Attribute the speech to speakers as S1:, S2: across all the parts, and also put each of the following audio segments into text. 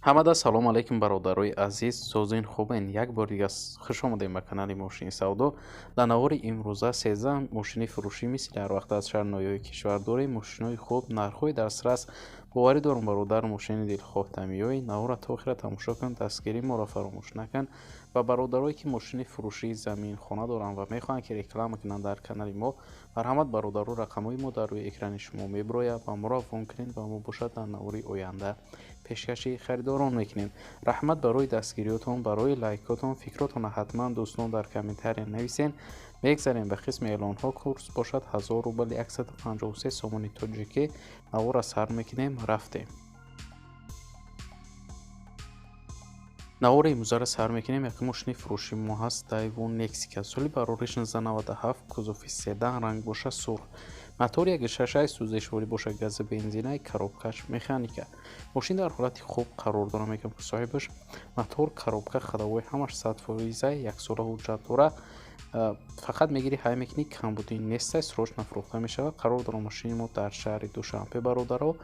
S1: ҳамада салом алейкум бародарои азиз, созин хубен. Як бор дигар хуш омадем ба канали Мошини Савдо. Дар навори имрӯза 13 мошини фурӯшӣ мисли ҳар вақт аз шаҳри ноёи кишвар дорем. Мошинои хуб, нархҳои дастрас. боварӣ дорам бародар, мошини дилхоҳ тамиёй. Навора то охира тамошо кун, дастгирии моро фаромӯш накун. Ва бародарое ки мошини фурӯшии замин хона доранд ва мехоҳанд ки реклама кунанд дар канали мо, марҳамат бародаро, рақамҳои мо дар рӯи экрани шумо меброяд ва моро афгон кунед ва мо бошад дар навори оянда пешкаши харидорон мекунем. раҳмат барои дастгириётон, барои лайкотон, фикротонро ҳатман дӯстон дар комментария нависен. мегзарем ба қисми эълонҳо. курс бошад 1000 рубли 153 сомони тоҷикӣ. навора сар мекунем, рафтем. навора имрӯзаро сар мекунем. як мошини фурӯши мо ҳаст, Daiwo Nexika. соли барориш 1997, кузофи седан, ранг боша сурх. мотори 1.6 сӯзишворӣ бошад, гази бензинай, коробкаш механика. мошин дар ҳолати хуб қарор дорад. мегӯям ки соҳибаш мотор, коробка, ходовой ҳамаш 100%, як сола ҳуҷҷат дорад. фақат мегири ҳай мекунӣ, камбуди нестай срочно фурӯхта мешавад. қарор дорад мошини мо дар шаҳри Душанбе бародаро.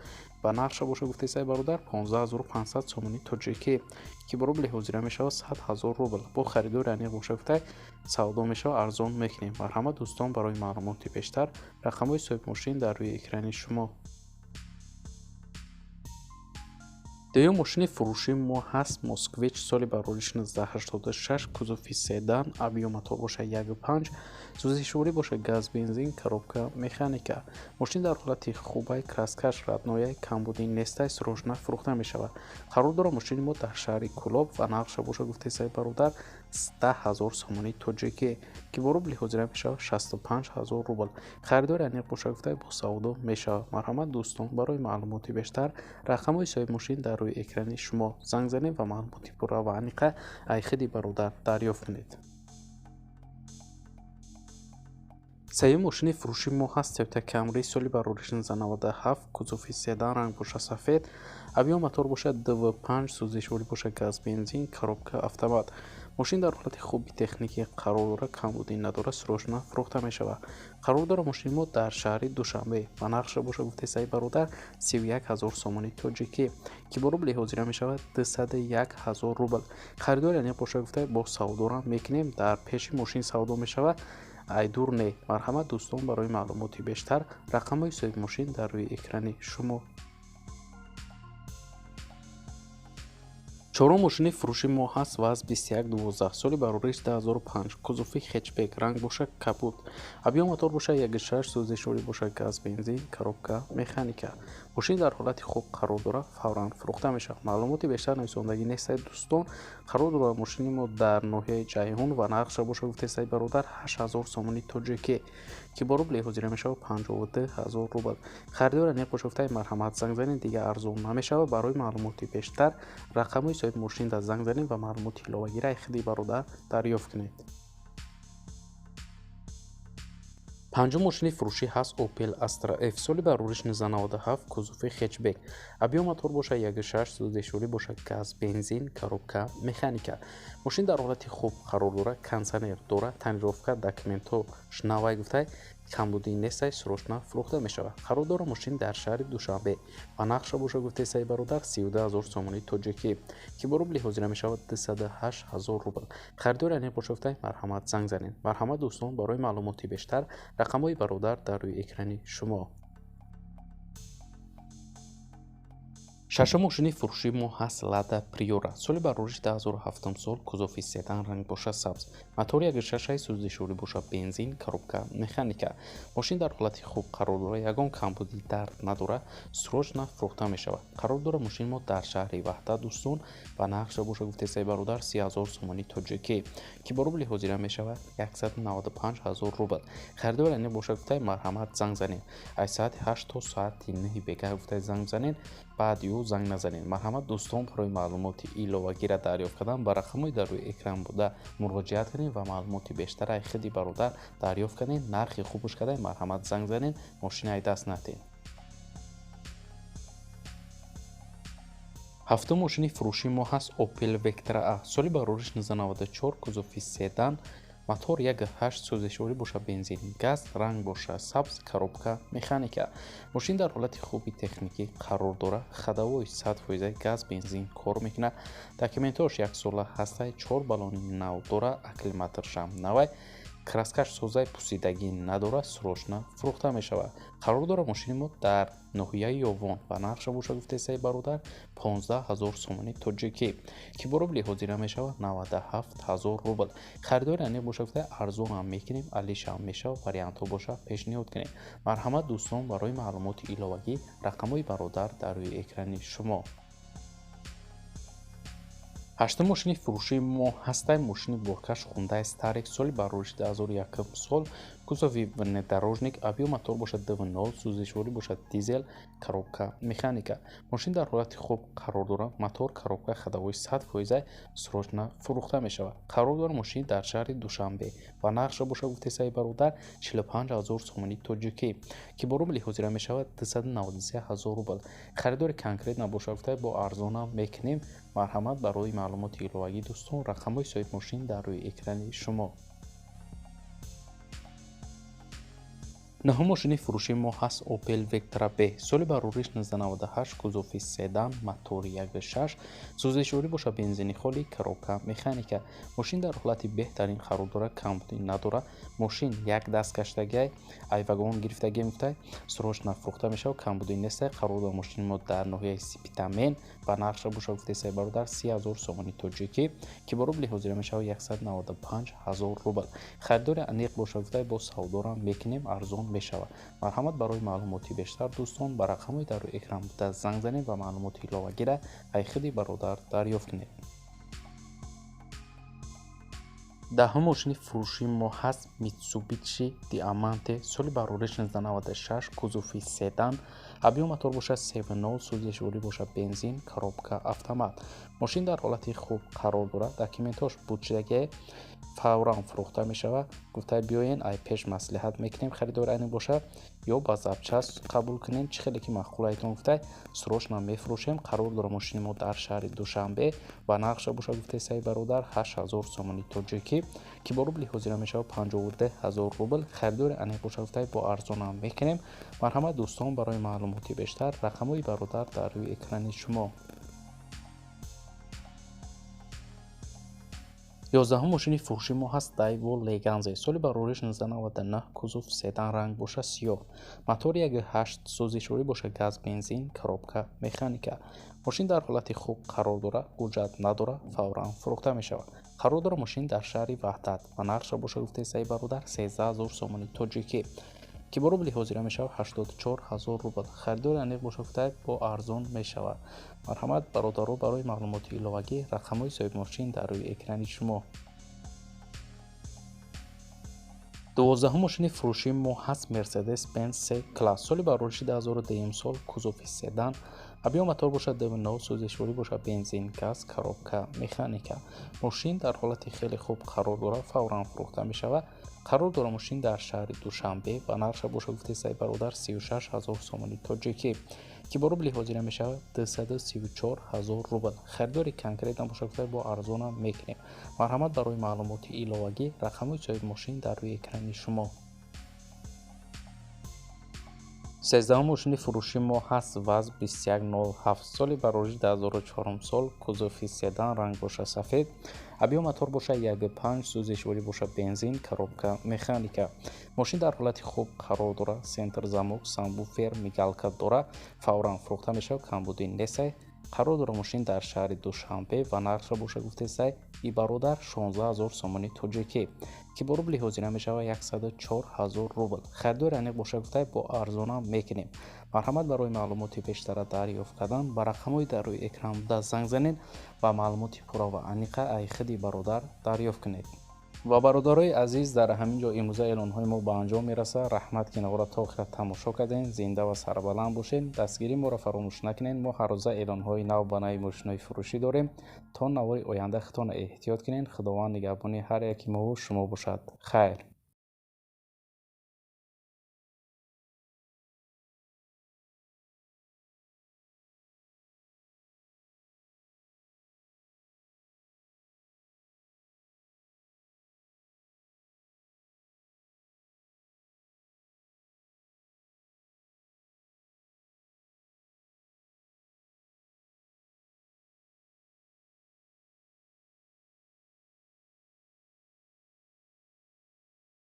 S1: ба нақша боша гуфтесай бародар 15500 сомони тоҷикӣ ки бо рубли ҳозира мешавад 100 000 рубл. бо харидори аниқ боша гуфтай савдо мешавад, арзон мекунем. марҳамат дӯстон, барои маълумоти бештар рақамҳои соҳиби мошин дар рӯи экрани шумо. дуюм мошини фурӯши мо ҳаст Moskvich. соли барориш 1986, кузофи седан, объём мотор бошад 1.5, сӯзишворӣ бошад, газ бензин, коробка механика. мошин дар ҳолати хубай, краскаш раднояй, камбуди нестай срочно фурӯхта мешавад. қарор дорад мошини мо дар шаҳри Кӯлоб ва нақша боша гуфтесай бародар 100 000 сомони тоҷикӣ ки бо рубли ҳозира мешавад 65 000 рубл. харидори аниқ боша гуфтай бо савдо мешавад. марҳамат дӯстон, барои маълумоти бештар рақамҳои соҳиби мошин дар рӯи экрани шумо занг занед ва маълумоти пурра ва аниқа айхиди бародар дарёфт кунед. сеюм мошини фурӯши мо ҳаст Toyota Camry. соли барориш 1997, кузофи седан, ранг боша сафед, объём мотор бошад 2.5, сӯзишворӣ бошад, газ бензин, коробка автомат. мошин дар ҳолати хуби техникӣ қарор дорад, камбудӣ надорад, срочно фурӯхта мешавад. қарор дорад мошини мо дар шаҳри Душанбе. ба нақша боша гуфтесай бародар 31 000 сомони тоҷикӣ ки бо рубли ҳозира мешавад 201 000 рубл. харидори аниқ боша гуфтай бо савдорам мекунем. дар пеши мошин савдо мешавад, айдур не. марҳамат дӯстон, барои маълумоти бештар рақамҳои соҳиби мошин дар рӯи экрани шумо. чорум мошини фурӯши мо ҳаст ВАЗ 2112. соли барориш 2005, кузофи хетчбек, ранг боша капут, объём мотор боша 1.6, сӯзишворӣ боша, газ бензин, коробка механика. мошин дар ҳолати хуб қарор дорад, фавран фурӯхта мешавад. маълумоти бештар нависондагӣ нестай дӯстон. қарор дорад мошини мо дар ноҳияи ҷайҳун ва нақша боша гуфтесай бародар 8000 сомони тоҷикӣ ки бо рубли ҳозира мешавад 52 000 рубл. харидори аниқ боша гуфтай марҳамат занг занед, дигар арзон намешавад. барои маълумоти бештар рақамҳои соҳиби мошин дар занг занед ва маълумоти иловагира айхиди бародар дарёфт кунед. панҷум мошини фурӯшӣ ҳаст Opel Astra F. соли барориш 1997, кузофи хетчбек, объём мотор боша 1.6, сӯзишворӣ боша, газ бензин, коробка механика. мошин дар ҳолати хуб қарор дорад, кондитсионер дорад, тонировка, документош навай гуфтай камбуди нестай срочно фурӯхта мешавад. қарор дорад мошин дар шаҳри Душанбе. ба нақша боша гуфтесай бародар 32 000 сомони тоҷикӣ ки бо рубли ҳозира мешавад 208 000 рубл. харидори аниқ боша гуфтай марҳамат занг занед. марҳамат дӯстон, барои маълумоти бештар рақамҳои бародар дар рӯи экрани шумо. шашум мошини фурӯши мо ҳаст Lada Priora. соли барориш 2007 сол, кузофи седан, ранг боша сабз, мотори 1.6, сӯзишворӣ боша, бензин, коробка механика. мошин дар ҳолати хуб қарор дорад, ягон камбуди дард надорад, срочно фурӯхта мешавад. қарор дорад мошини мо дар шаҳри Ваҳдат дӯстон. ба нақша боша гуфтесай бародар 30 000 сомони тоҷикӣ ки бо рубли ҳозира мешавад 195 000 рубл. харидори аниқ боша гуфтай марҳамат занг занед. аз соати 8 то соати 9 бега гуфтай занг занед, баъд ё занг назанед. марҳамат дӯстон, барои маълумоти иловагира дарёфт кардан ба рақамҳои дар рӯи экран буда муроҷиат кунед ва маълумоти бештар айхиди бародар дарёфт кунед. нархи хубуш кадай марҳамат занг занед, мошинай даст натед. ҳафтум мошини фурӯши мо ҳаст Opel Vectra A. соли барориш 1994, кузофи седан, мотор 1.8 сӯзишворӣ бошад бензин, газ, ранг бошад сабз, коробка механика. мошин дар ҳолати хуби техникӣ қарор дорад. ходовой 100% газ бензин кор мекунад. документош 1 сола ҳастаи 4 баллони нав дорад. акклиматоршам навай. краскаш созаи пусидагӣ надорад. срочно фурӯхта мешавад. қарор дорад мошини мо дар ноҳияи ёвон ба нархша бошад гуфтесаи бародар 15 000 сомони тоҷикӣ ки бо рубли ҳозира мешавад 97 000 рубл. харидори аниқ бошад гуфта арзонам мекунем, алишам мешавад. вариантҳо бошад пешниҳод кунем. марҳамат дӯстон, барои маълумоти иловагӣ рақамҳои бародар дар рӯи экрани шумо. ҳаштум мошини фурӯшии мо ҳастай мошини боркаш Hyundai Starex соли бароришти 2001 сол. кузови внедорожник, авио мотор бошад 2.0, сӯзишворӣ бошад дизел, коробка механика. мошин дар ҳолати хуб қарор дорад. мотор, коробка, ходовой 100% срочно фурӯхта мешавад. қарор дорад мошин дар шаҳри душанбе ва нархша бошад гуфтесаи бародар 45 000 сомони тоҷикӣ ки бо рубли ҳозира мешавад 293 000 рубл. харидори конкрет набошад гуфта бо арзонам мекунем. марҳамат барои маълумоти иловагӣ дӯстон, рақамҳои соҳиби мошин дар рӯи экрани шумо. наҳум мошини фурӯшии мо ҳаст Opel Vectra B соли барориш 1998, кузови седан, мотори 1.6, сӯзишворӣ бошад бензини холӣ, коробка механика. мошин дар ҳолати беҳтарин қарор дорад, камбудӣ надорад. мошин як даст каштагиай айвагон гирифтагӣ мефтай, срочно фурӯхта мешавад, камбудӣ нестай. қарор дорад мошини мо дар ноҳияи Сипитамен ба нархша бошад гуфтесаи бародар 30 000 сомони тоҷикӣ ки бо рубли ҳозира мешавад 195 000 рубл. харидори аниқ бошад гуфта бо савдорам мекунем, арзон мешавад. марҳамат барои маълумоти бештар дӯстон ба рақамҳои дар рӯи экран буда занг занед ва маълумоти иловагиро аз худи бародар дарёфт кунед. даҳум мошини фурӯшии мо ҳаст Mitsubishi Diamante соли барориш 1996, кузови седан, авио мотор бошад 7.0, сӯзишворӣ бошад бензин, коробка автомат. мошин дар ҳолати хуб қарор дорад. документош будшудагиае фавран фурӯхта мешавад. гуфтае биёен ай пеш маслиҳат мекунем, харидори аниқ бошад ё ба запчас қабул кунем, чӣ хеле ки маъқулаитон гуфтае срочно мефурӯшем. қарор дорад мошини мо дар шаҳри душанбе ба нархша бошад гуфтесаи бародар 8 000 сомони тоҷикӣ ки бо рубли ҳозира мешавад 52 000 рубл. харидори аниқ бошад гуфтае бо арзонам мекунем. марҳамат дӯстон, барои маълумоти бештар рақамҳои бародар дар рӯи экрани шумо. 11 мошини фурӯшии мо ҳаст Daewoo Leganze соли барориш 1999, кузов седан, ранг бошад сиёҳ, мотори 1.8, сӯзишворӣ бошад газ бензин, коробка механика. мошин дар ҳолати хуб қарор дорад, ҳуҷҷат надорад, фавран фурӯхта мешавад. қарор дорад мошин дар шаҳри Ваҳдат ва нархша бошад гуфтесаи бародар 13 000 сомони тоҷикӣ ки бо рубли ҳозира мешавад 84 000 рубл. харидори аниқ бошад гуфтае бо арзон мешавад. марҳамат бародаро, барои маълумоти иловагӣ рақамҳои соҳиби мошин дар рӯи экрани шумо. 12 мошини фурӯшии мо ҳаст Mercedes-Benz C-Class соли барориши 2002 сол, кузови седан, авио мотор бошад 2.0, сӯзишворӣ бошад бензин, газ, коробка механика. мошин дар ҳолати хеле хуб қарор дорад, фавран фурӯхта мешавад. қарор дорад мошин дар шаҳри душанбе ба нархша бошад гуфтесаи бародар 36 000 сомони тоҷикӣ ки бо рубли ҳозира мешавад 234 000 рубл. харидори конкрет набошад гуфта бо арзонам мекунем. марҳамат барои маълумоти иловагӣ рақамҳои соҳиби мошин дар рӯи экрани шумо. 13 мошини фурӯшии мо ҳаст Vaz 2107 соли барориши 2004 сол, кузови седан, ранг бошад сафед, авио мотор бошад 1.5, сӯзишворӣ бошад бензин, коробка механика. мошин дар ҳолати хуб қарор дорад, сентр замок, санбуфер, мигалка дорад, фавран фурӯхта мешавад, камбудӣ нестай. қарор дорад мошин дар шаҳри душанбе ва нархша бошад гуфтесай и бародар 16 000 сомони тоҷикӣ ки бо рубли ҳозира мешавад 104 000 рубл. харидори аниқ бошад гуфтае бо арзонам мекунем. марҳамат барои маълумоти бештара дарёфт кардан ба рақамҳои дар рӯи экран буда занг занед ва маълумоти пурра ва аниқа аз худи бародар дарёфт кунед. ва бародарои азиз, дар ҳамин ҷо имрӯза эълонҳои мо ба анҷом мерасад. раҳмат ки навора то охира тамошо кардем. зинда ва сарбаланд бошед. дастгирии моро фаромӯш накунед. мо ҳар рӯза эълонҳои нав ба нави мошинҳои фурӯшӣ дорем. то навори оянда худтон эҳтиёт кунед. худованд нигаҳбони ҳар яки мо шумо бошад. хайр.